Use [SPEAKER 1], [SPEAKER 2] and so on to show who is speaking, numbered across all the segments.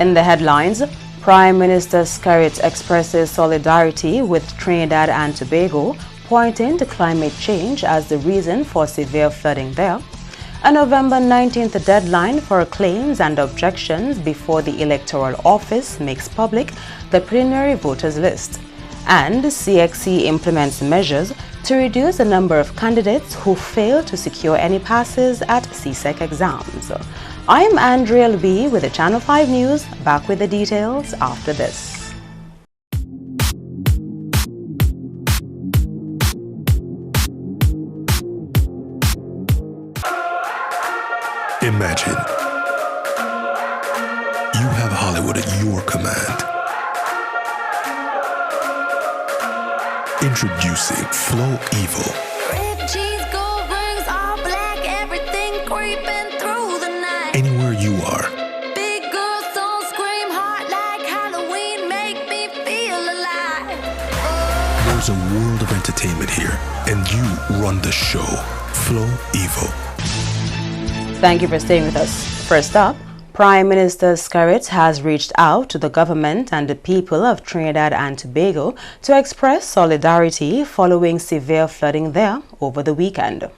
[SPEAKER 1] In the headlines, Prime Minister Skerrit expresses solidarity with Trinidad and Tobago, pointing to climate change as the reason for severe flooding there. A November 19th deadline for claims and objections before the Electoral Office makes public the preliminary voters list. And CXC implements measures to reduce the number of candidates who fail to secure any passes at CSEC exams. I'm Andrea B with the Channel 5 News, back with the details after this.
[SPEAKER 2] Imagine you have Hollywood at your command. Introducing Flow Evil.
[SPEAKER 3] Red cheese, gold rings, all black, everything creeping through the night.
[SPEAKER 2] Anywhere you are.
[SPEAKER 3] Big girls don't scream hard like Halloween, make me feel alive.
[SPEAKER 2] There's a world of entertainment here, and you run the show. Flow Evil.
[SPEAKER 1] Thank you for staying with us. First up, Prime Minister Skerrit has reached out to the government and the people of Trinidad and Tobago to express solidarity following severe flooding there over the weekend.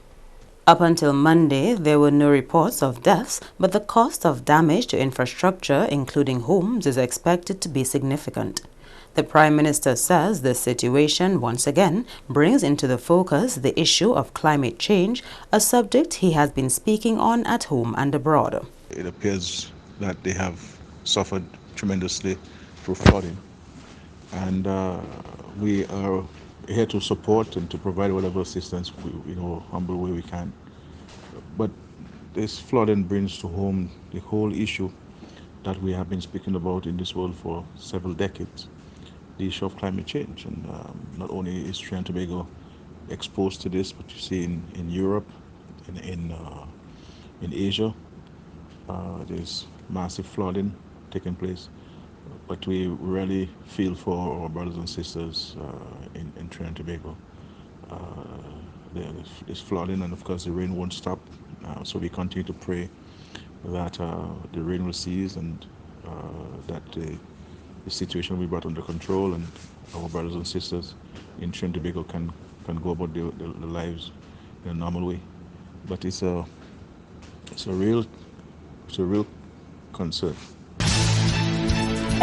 [SPEAKER 1] Up until Monday, there were no reports of deaths, but the cost of damage to infrastructure, including homes, is expected to be significant. The Prime Minister says the situation once again brings into the focus the issue of climate change, a subject he has been speaking on at home and abroad.
[SPEAKER 4] It appears that they have suffered tremendously through flooding, and we are here to support and to provide whatever assistance we, humble way we can. But this flooding brings to home the whole issue that we have been speaking about in this world for several decades, the issue of climate change. And not only is Trinidad and Tobago exposed to this, but you see in Europe, in Asia, there's massive flooding taking place, but we really feel for our brothers and sisters in Trinidad and Tobago. There's flooding, and of course the rain won't stop, so we continue to pray that the rain will cease and that the situation will be brought under control, and our brothers and sisters in Trinidad and Tobago can go about their lives in a normal way. But it's a real concern.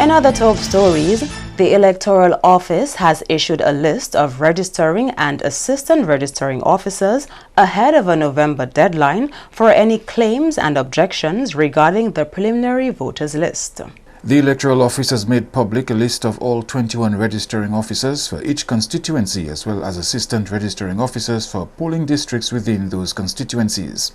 [SPEAKER 1] In other top stories, the Electoral Office has issued a list of registering and assistant registering officers ahead of a November deadline for any claims and objections regarding the preliminary voters list.
[SPEAKER 5] The Electoral Office has made public a list of all 21 registering officers for each constituency, as well as assistant registering officers for polling districts within those constituencies.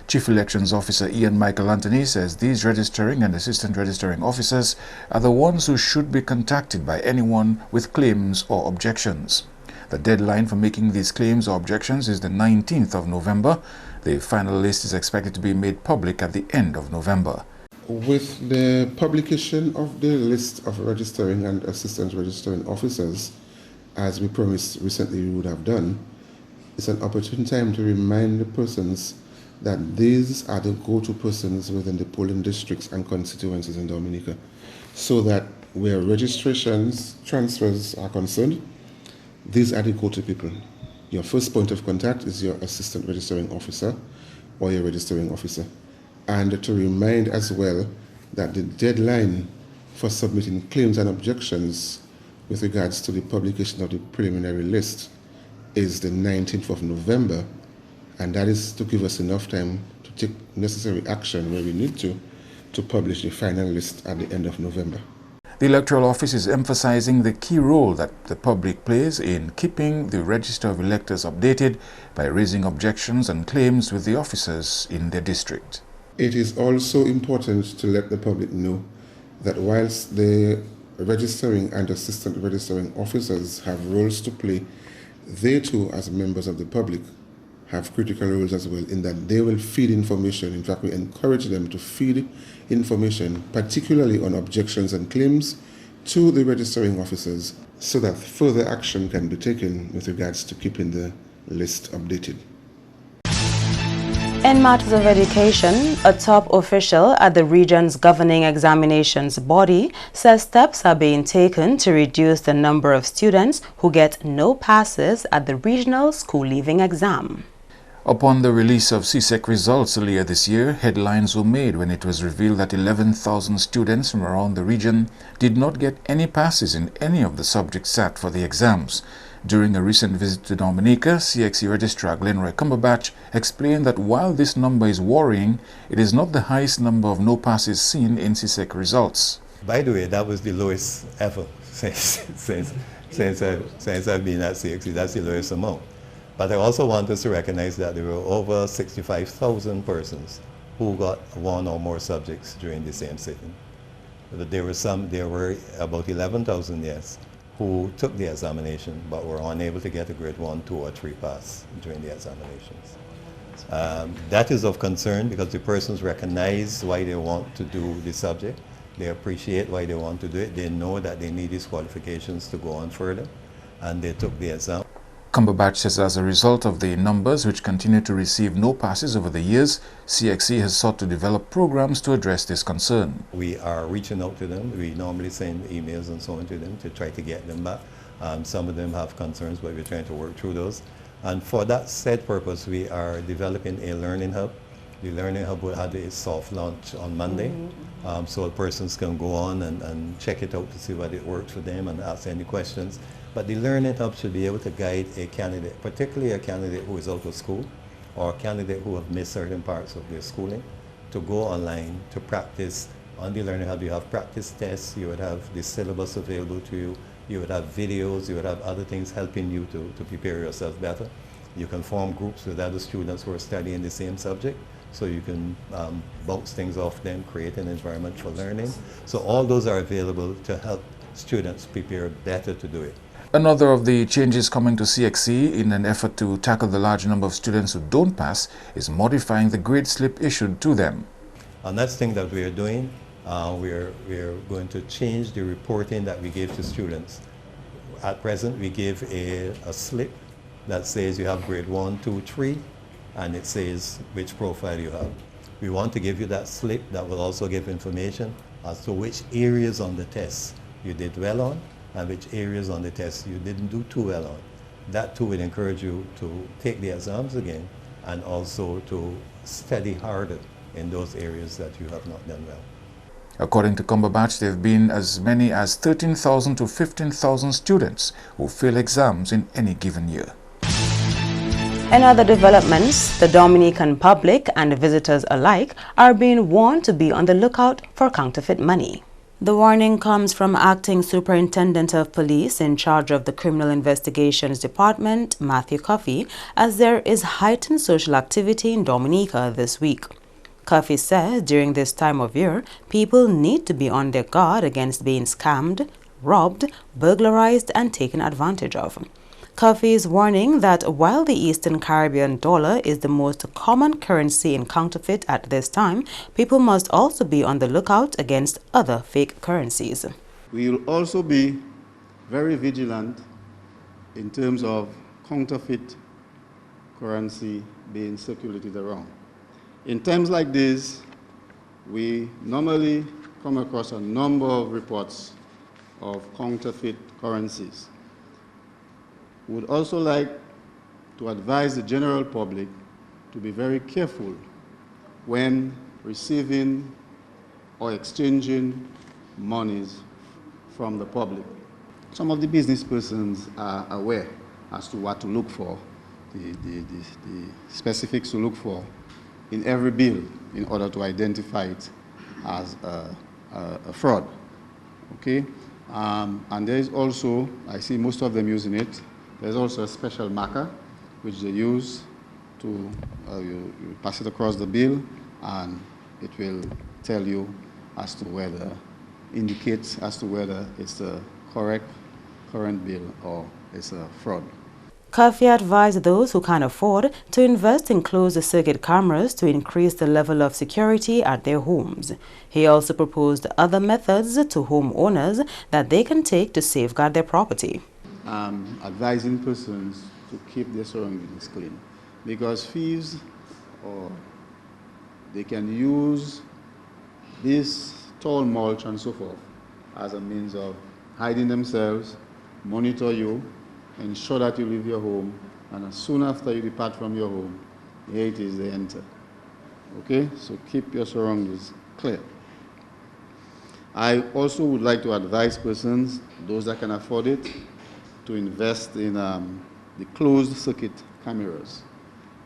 [SPEAKER 5] Chief Elections Officer Ian Michael Anthony says these registering and assistant registering officers are the ones who should be contacted by anyone with claims or objections. The deadline for making these claims or objections is the 19th of November. The final list is expected to be made public at the end of November.
[SPEAKER 6] With the publication of the list of registering and assistant registering officers, as we promised recently we would have done, it's an opportune time to remind the persons that these are the go-to persons within the polling districts and constituencies in Dominica, so that where registrations, transfers are concerned, these are the go-to people. Your first point of contact is your assistant registering officer or your registering officer. And to remind as well that the deadline for submitting claims and objections with regards to the publication of the preliminary list is the 19th of November, and that is to give us enough time to take necessary action where we need to publish the final list at the end of November.
[SPEAKER 5] The Electoral Office is emphasizing the key role that the public plays in keeping the register of electors updated by raising objections and claims with the officers in their district.
[SPEAKER 6] It is also important to let the public know that whilst the registering and assistant registering officers have roles to play, they too, as members of the public, have critical roles as well, in that they will feed information. In fact, we encourage them to feed information, particularly on objections and claims, to the registering officers, so that further action can be taken with regards to keeping the list updated.
[SPEAKER 1] In matters of education, a top official at the region's governing examinations body says steps are being taken to reduce the number of students who get no passes at the regional school leaving exam.
[SPEAKER 5] Upon the release of CSEC results earlier this year, headlines were made when it was revealed that 11,000 students from around the region did not get any passes in any of the subjects sat for the exams. During a recent visit to Dominica, CXC Registrar Glenroy Cumberbatch explained that while this number is worrying, it is not the highest number of no passes seen in CSEC results.
[SPEAKER 7] By the way, that was the lowest ever since I've been at CXC. That's the lowest amount. But I also want us to recognize that there were over 65,000 persons who got one or more subjects during the same sitting. There were about 11,000, yes, who took the examination but were unable to get a grade 1, 2, or 3 pass during the examinations. That is of concern because the persons recognize why they want to do the subject. They appreciate why they want to do it. They know that they need these qualifications to go on further, and they took the exam.
[SPEAKER 5] Cumberbatch says as a result of the numbers which continue to receive no passes over the years, CXC has sought to develop programs to address this concern.
[SPEAKER 7] We are reaching out to them. We normally send emails and so on to them to try to get them back. Some of them have concerns, but we're trying to work through those. And for that said purpose, we are developing a learning hub. The learning hub will have its soft launch on Monday, so persons can go on and check it out to see what it works for them and ask any questions. But the learning hub should be able to guide a candidate, particularly a candidate who is out of school or a candidate who have missed certain parts of their schooling, to go online to practice. On the learning hub you have practice tests, you would have the syllabus available to you, you would have videos, you would have other things helping you to prepare yourself better. You can form groups with other students who are studying the same subject, so you can bounce things off them, create an environment for learning. So all those are available to help students prepare better to do it.
[SPEAKER 5] Another of the changes coming to CXC in an effort to tackle the large number of students who don't pass is modifying the grade slip issued to them.
[SPEAKER 7] And that's the thing that we are doing. We're going to change the reporting that we give to students. At present, we give a slip that says you have grade 1, 2, 3, and it says which profile you have. We want to give you that slip that will also give information as to which areas on the test you did well on and which areas on the test you didn't do too well on. That too will encourage you to take the exams again and also to study harder in those areas that you have not done well.
[SPEAKER 5] According to Cumberbatch, there have been as many as 13,000 to 15,000 students who fail exams in any given year.
[SPEAKER 1] In other developments, the Dominican public and visitors alike are being warned to be on the lookout for counterfeit money. The warning comes from Acting Superintendent of Police in charge of the Criminal Investigations Department, Matthew Coffey, as there is heightened social activity in Dominica this week. Coffey says during this time of year, people need to be on their guard against being scammed, robbed, burglarized, and taken advantage of. Coffey is warning that while the Eastern Caribbean dollar is the most common currency in counterfeit at this time, people must also be on the lookout against other fake currencies.
[SPEAKER 8] We will also be very vigilant in terms of counterfeit currency being circulated around. In times like this, we normally come across a number of reports of counterfeit currencies. We would also like to advise the general public to be very careful when receiving or exchanging monies from the public. Some of the business persons are aware as to what to look for, the specifics to look for in every bill in order to identify it as a fraud. Okay? And there is also, I see most of them using it, there's also a special marker which they use to, you pass it across the bill and it will tell you as to whether, indicates as to whether it's the correct current bill or it's a fraud.
[SPEAKER 1] Coffey advised those who can afford to invest in closed-circuit cameras to increase the level of security at their homes. He also proposed other methods to homeowners that they can take to safeguard their property.
[SPEAKER 8] Advising persons to keep their surroundings clean, because thieves or they can use this tall mulch and so forth as a means of hiding themselves, monitor you, ensure that you leave your home, and as soon after you depart from your home, here it is they enter. Okay, so keep your surroundings clear. I also would like to advise persons, those that can afford it, to invest in the closed circuit cameras.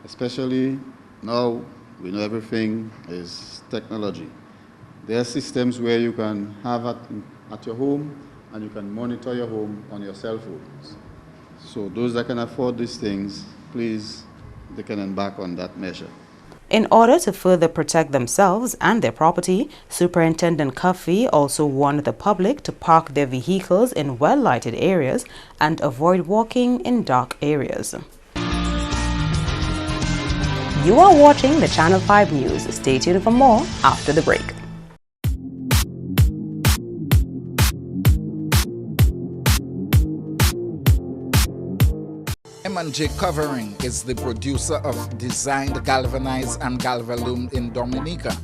[SPEAKER 8] Especially now, we know everything is technology. There are systems where you can have at your home and you can monitor your home on your cell phones. So those that can afford these things, please, they can embark on that measure.
[SPEAKER 1] In order to further protect themselves and their property, Superintendent Cuffey also warned the public to park their vehicles in well-lighted areas and avoid walking in dark areas. You are watching the Channel 5 News. Stay tuned for more after the break.
[SPEAKER 9] M&J Covering is the producer of designed galvanized and galvalume in Dominica.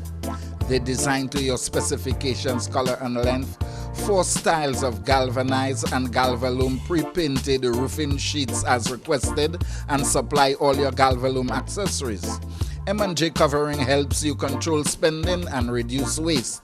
[SPEAKER 9] They design to your specifications, color and length, 4 styles of galvanized and galvalume pre-painted roofing sheets as requested, and supply all your galvalume accessories. M&J Covering helps you control spending and reduce waste.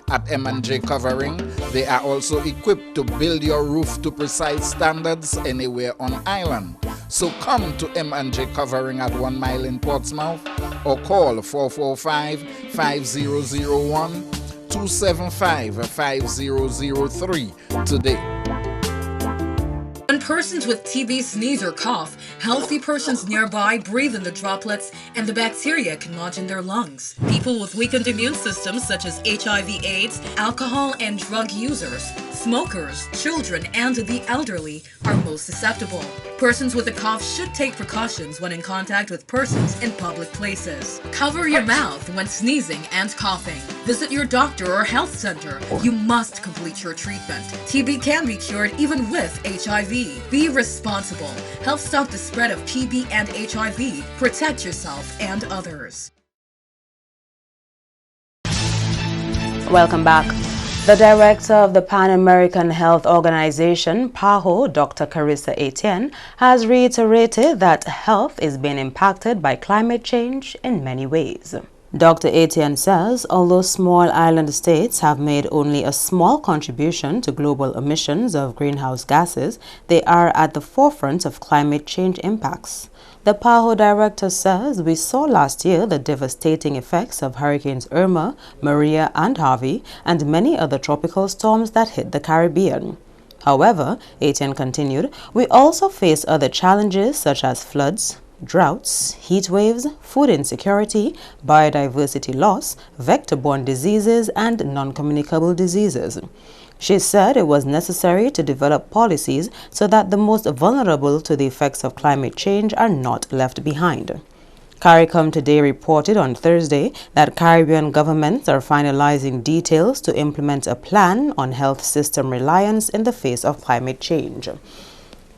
[SPEAKER 9] At M&J Covering, they are also equipped to build your roof to precise standards anywhere on island. So come to M&J Covering at 1 Mile in Portsmouth or call 445-5001 275-5003 today.
[SPEAKER 10] When persons with TB sneeze or cough, healthy persons nearby breathe in the droplets and the bacteria can lodge in their lungs. People with weakened immune systems such as HIV/AIDS, alcohol and drug users, smokers, children, and the elderly are most susceptible. Persons with a cough should take precautions when in contact with persons in public places. Cover your mouth when sneezing and coughing. Visit your doctor or health center. You must complete your treatment. TB can be cured even with HIV. Be responsible. Help stop the spread of TB and HIV. Protect yourself and others.
[SPEAKER 1] Welcome back. The director of the Pan American Health Organization, PAHO, Dr. Carissa Etienne, has reiterated that health is being impacted by climate change in many ways. Dr. Etienne says, although small island states have made only a small contribution to global emissions of greenhouse gases, they are at the forefront of climate change impacts. The PAHO director says we saw last year the devastating effects of Hurricanes Irma, Maria, and Harvey, and many other tropical storms that hit the Caribbean. However, Etienne continued, we also face other challenges such as floods, droughts, heat waves, food insecurity, biodiversity loss, vector-borne diseases, and non-communicable diseases. She said it was necessary to develop policies so that the most vulnerable to the effects of climate change are not left behind. CARICOM today reported on Thursday that Caribbean governments are finalizing details to implement a plan on health system reliance in the face of climate change.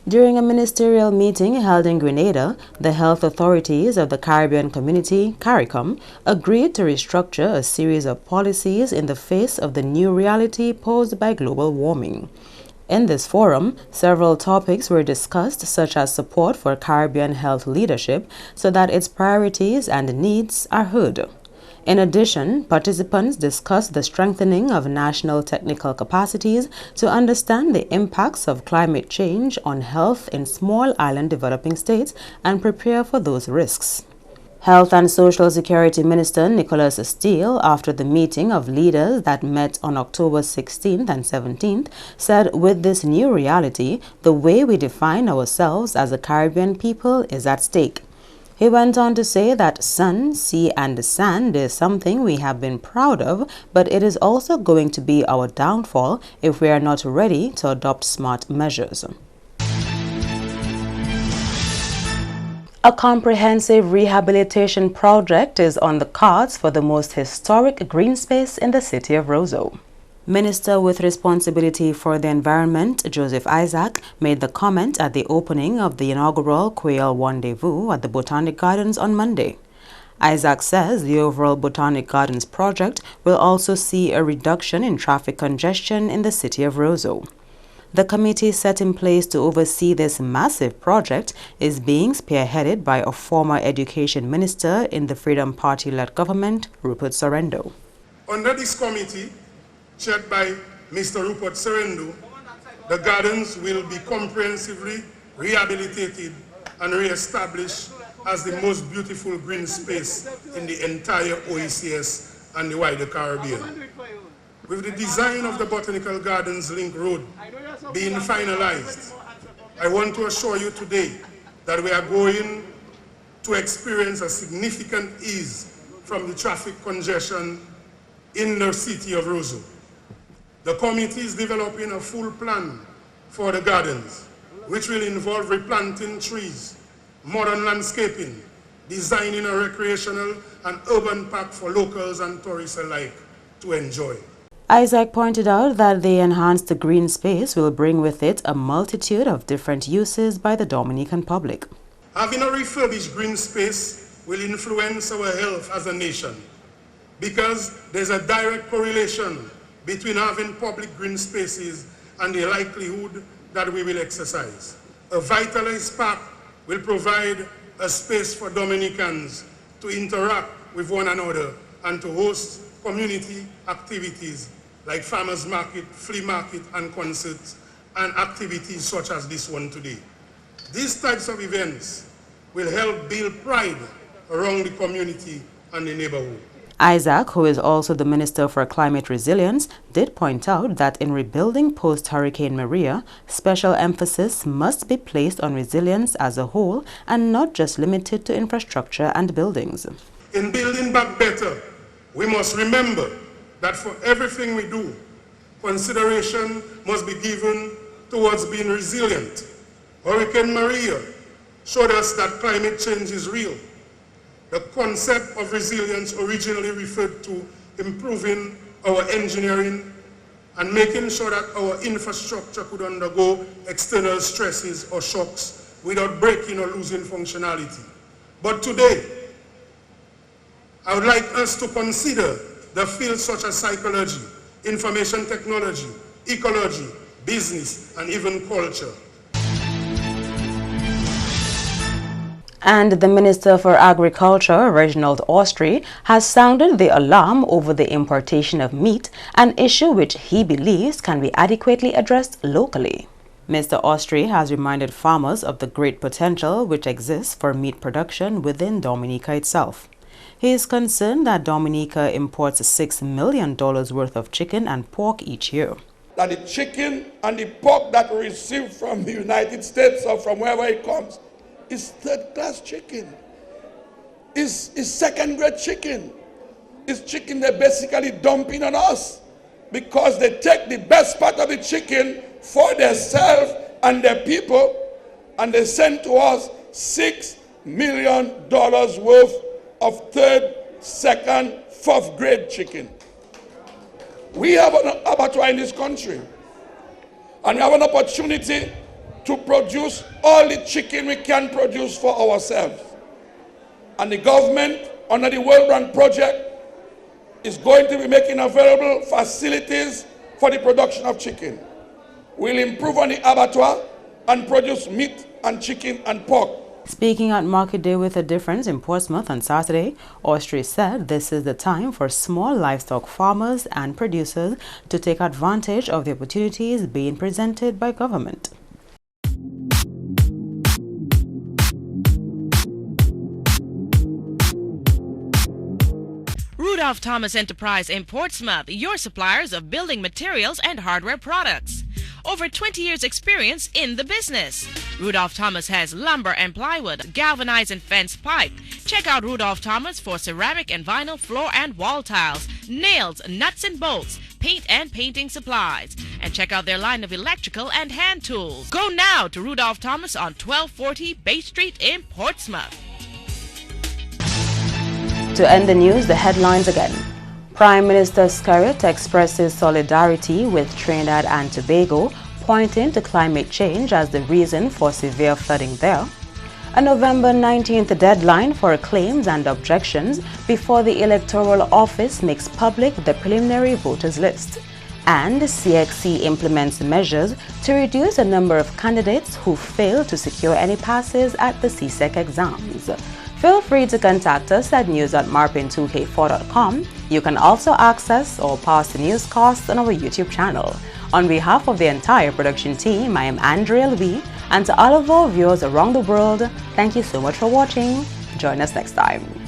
[SPEAKER 1] During a ministerial meeting held in Grenada, the health authorities of the Caribbean Community, CARICOM, agreed to restructure a series of policies in the face of the new reality posed by global warming. In this forum, several topics were discussed, such as support for Caribbean health leadership so that its priorities and needs are heard. In addition, participants discussed the strengthening of national technical capacities to understand the impacts of climate change on health in small island developing states and prepare for those risks. Health and Social Security Minister Nicholas Steele, after the meeting of leaders that met on October 16th and 17th, said with this new reality, the way we define ourselves as a Caribbean people is at stake. He went on to say that sun, sea, and sand is something we have been proud of, but it is also going to be our downfall if we are not ready to adopt smart measures. A comprehensive rehabilitation project is on the cards for the most historic green space in the city of Roseau. Minister with responsibility for the environment, Joseph Isaac, made the comment at the opening of the inaugural Quail Rendezvous at the Botanic Gardens on Monday. Isaac says the overall Botanic Gardens project will also see a reduction in traffic congestion in the city of Roseau. The committee set in place to oversee this massive project is being spearheaded by a former education minister in the Freedom Party-led government, Rupert Sorrento.
[SPEAKER 11] Under this committee, chaired by Mr. Rupert Sorrento, the gardens will be comprehensively rehabilitated and re-established as the most beautiful green space in the entire OECS and the wider Caribbean. With the design of the Botanical Gardens Link Road being finalized, I want to assure you today that we are going to experience a significant ease from the traffic congestion in the city of Roseau. The committee is developing a full plan for the gardens, which will involve replanting trees, modern landscaping, designing a recreational and urban park for locals and tourists alike to enjoy.
[SPEAKER 1] Isaac pointed out that the enhanced green space will bring with it a multitude of different uses by the Dominican public.
[SPEAKER 11] Having a refurbished green space will influence our health as a nation because there's a direct correlation between having public green spaces and the likelihood that we will exercise. A vitalized park will provide a space for Dominicans to interact with one another and to host community activities like farmers market, flea market, and concerts, and activities such as this one today. These types of events will help build pride around the community and the neighborhood.
[SPEAKER 1] Isaac, who is also the Minister for Climate Resilience, did point out that in rebuilding post-Hurricane Maria, special emphasis must be placed on resilience as a whole and not just limited to infrastructure and buildings.
[SPEAKER 11] In building back better, we must remember that for everything we do, consideration must be given towards being resilient. Hurricane Maria showed us that climate change is real. The concept of resilience originally referred to improving our engineering and making sure that our infrastructure could undergo external stresses or shocks without breaking or losing functionality. But today, I would like us to consider the fields such as psychology, information technology, ecology, business, and even culture.
[SPEAKER 1] And the Minister for Agriculture, Reginald Austrie, has sounded the alarm over the importation of meat, an issue which he believes can be adequately addressed locally. Mr. Austrie has reminded farmers of the great potential which exists for meat production within Dominica itself. He is concerned that Dominica imports $6 million worth of chicken and pork each year.
[SPEAKER 12] That the chicken and the pork that we receive from the United States or from wherever it comes is third-class chicken. Is second-grade chicken. It's chicken they're basically dumping on us because they take the best part of the chicken for themselves and their people and they send to us $6 million worth of third, second, fourth grade chicken. We have an abattoir in this country and we have an opportunity to produce all the chicken we can produce for ourselves. And the government, under the World Brand Project, is going to be making available facilities for the production of chicken. We'll improve on the abattoir and produce meat and chicken and pork.
[SPEAKER 1] Speaking at Market Day with a Difference in Portsmouth on Saturday, Austrie said this is the time for small livestock farmers and producers to take advantage of the opportunities being presented by government.
[SPEAKER 13] Rudolph Thomas Enterprise in Portsmouth, your suppliers of building materials and hardware products. Over 20 years experience in the business. Rudolph Thomas has lumber and plywood, galvanized and fence pipe. Check out Rudolph Thomas for ceramic and vinyl floor and wall tiles, nails, nuts and bolts, paint and painting supplies. And check out their line of electrical and hand tools. Go now to Rudolph Thomas on 1240 Bay Street in Portsmouth.
[SPEAKER 1] To end the news, the headlines again. Prime Minister Skerritt expresses solidarity with Trinidad and Tobago, pointing to climate change as the reason for severe flooding there. A November 19th deadline for claims and objections before the Electoral Office makes public the preliminary voters list. And CXC implements measures to reduce the number of candidates who fail to secure any passes at the CSEC exams. Feel free to contact us at news.marpin2k4.com. You can also access or pause the newscasts on our YouTube channel. On behalf of the entire production team, I am Andrea Lee, and to all of our viewers around the world, thank you so much for watching. Join us next time.